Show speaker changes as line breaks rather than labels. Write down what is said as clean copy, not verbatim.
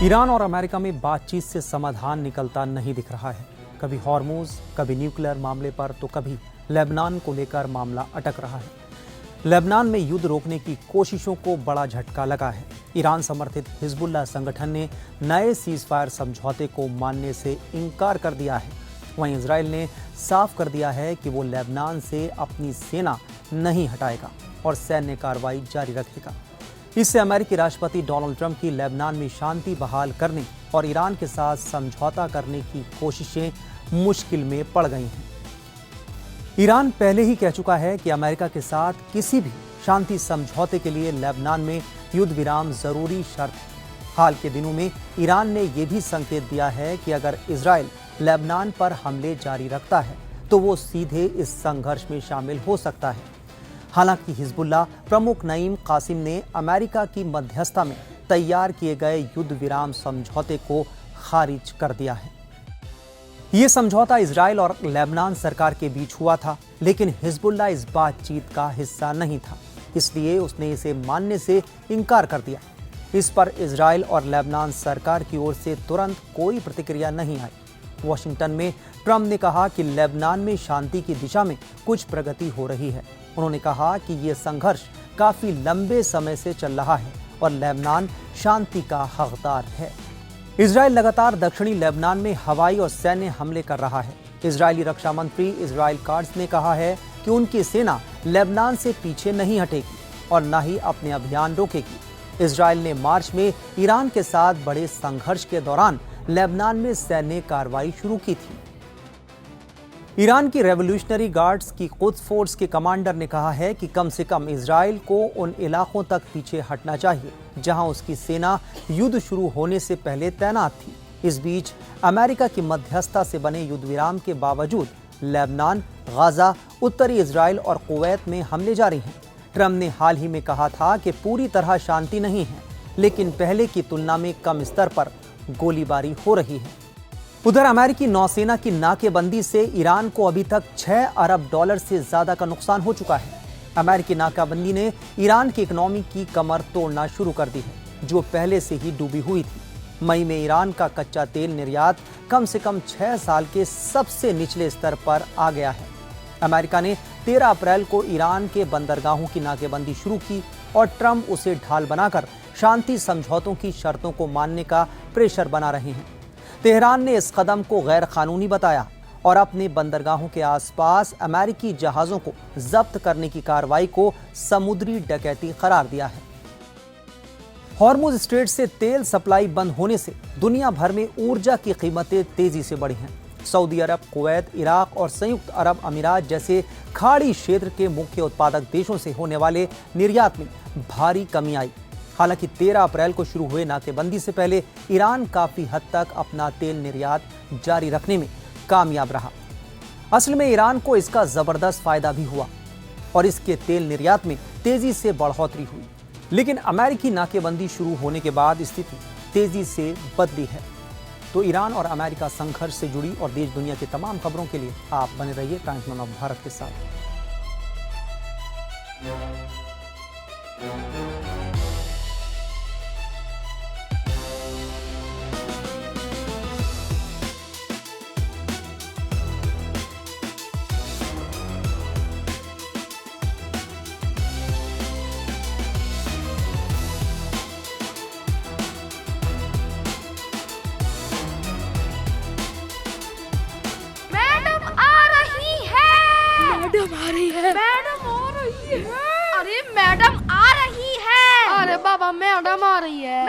Iran और America में बातचीत से समाधान निकलता नहीं दिख रहा है। कभी हॉर्मूज, कभी न्यूक्लियर मामले पर तो कभी लेबनान को लेकर मामला अटक रहा है। लेबनान में युद्ध रोकने की कोशिशों को बड़ा झटका लगा है। ईरान समर्थित हिजबुल्लाह संगठन ने नए सीजफायर समझौते को मानने से इनकार कर दिया है। वहीं इजराइल ने साफ कर दिया है कि वो लेबनान से अपनी सेना नहीं हटाएगा और सैन्य कार्रवाई जारी रखेगा। इससे अमेरिकी राष्ट्रपति डोनाल्ड ट्रंप की लेबनान में शांति बहाल करने और ईरान के साथ समझौता करने की कोशिशें मुश्किल में पड़ गई हैं। ईरान पहले ही कह चुका है कि अमेरिका के साथ किसी भी शांति समझौते के लिए लेबनान में युद्ध विराम जरूरी शर्त है। हाल के दिनों में ईरान ने यह भी संकेत दिया है कि अगर इजराइल लेबनान पर हमले जारी रखता है तो वो सीधे इस संघर्ष में शामिल हो सकता है। हालांकि हिजबुल्लाह प्रमुख नईम कासिम ने अमेरिका की मध्यस्थता में तैयार किए गए युद्ध विराम समझौते को खारिज कर दिया है। ये समझौता इजराइल और लेबनान सरकार के बीच हुआ था, लेकिन हिजबुल्लाह इस बातचीत का हिस्सा नहीं था, इसलिए उसने इसे मानने से इनकार कर दिया। इस पर इजराइल और लेबनान सरकार की ओर से तुरंत कोई प्रतिक्रिया नहीं आई। वॉशिंगटन में ट्रंप ने कहा कि लेबनान में शांति की दिशा में कुछ प्रगति हो रही है। उन्होंने कहा कि ये संघर्ष काफी लंबे समय से चल रहा है और लेबनान शांति का हकदार है। इजराइल लगातार दक्षिणी लेबनान में हवाई और सैन्य हमले कर रहा है। इजरायली रक्षा मंत्री इजराइल काट्ज ने कहा है कि उनकी सेना लेबनान से पीछे नहीं हटेगी और न ही अपने अभियान रोकेगी। इजराइल ने मार्च में ईरान के साथ बड़े संघर्ष के दौरान लेबनान में सैन्य कार्रवाई शुरू की थी। ईरान की रेवोल्यूशनरी गार्ड्स की कुद्स फोर्स के कमांडर ने कहा है कि कम से कम इजराइल को उन इलाकों तक पीछे हटना चाहिए जहां उसकी सेना युद्ध शुरू होने से पहले तैनात थी। इस बीच अमेरिका की मध्यस्थता से बने युद्ध विराम के बावजूद लेबनान, गाजा, उत्तरी इजराइल और कुवैत में हमले जारी हैं। ट्रंप ने हाल ही में कहा था कि पूरी तरह शांति नहीं है, लेकिन पहले की तुलना में कम स्तर पर गोलीबारी हो रही है। उधर अमेरिकी नौसेना की नाकेबंदी से ईरान को अभी तक $6 अरब से ज्यादा का नुकसान हो चुका है। अमेरिकी नाकाबंदी ने ईरान की इकोनॉमी की कमर तोड़ना शुरू कर दी है, जो पहले से ही डूबी हुई थी। मई में ईरान का कच्चा तेल निर्यात कम से कम 6 साल के सबसे निचले स्तर पर आ गया है। अमेरिका ने 13 अप्रैल को ईरान के बंदरगाहों की नाकेबंदी शुरू की और ट्रंप उसे ढाल बनाकर शांति समझौतों की शर्तों को मानने का प्रेशर बना रहे हैं। तेहरान ने इस कदम को गैर कानूनी बताया और अपने बंदरगाहों के आसपास अमेरिकी जहाजों को जब्त करने की कार्रवाई को समुद्री डकैती करार दिया है। हॉर्मुज स्ट्रेट से तेल सप्लाई बंद होने से दुनिया भर में ऊर्जा की कीमतें तेजी से बढ़ी हैं। सऊदी अरब, कुवैत, इराक और संयुक्त अरब अमीरात जैसे खाड़ी क्षेत्र के मुख्य उत्पादक देशों से होने वाले निर्यात में भारी कमी आई। हालांकि 13 अप्रैल को शुरू हुए नाकेबंदी से पहले ईरान काफी हद तक अपना तेल निर्यात जारी रखने में कामयाब रहा। असल में ईरान को इसका जबरदस्त फायदा भी हुआ और इसके तेल निर्यात में तेजी से बढ़ोतरी हुई। लेकिन अमेरिकी नाकेबंदी शुरू होने के बाद स्थिति तेजी से बदली है। तो ईरान और अमेरिका संघर्ष से जुड़ी और देश दुनिया की तमाम खबरों के लिए आप बने रहिए टाइम्स नाउ ऑफ भारत के साथ।
मैडम आ रही है। मैडम आ रही है। अरे मैडम आ रही है। अरे बाबा मैडम आ रही है।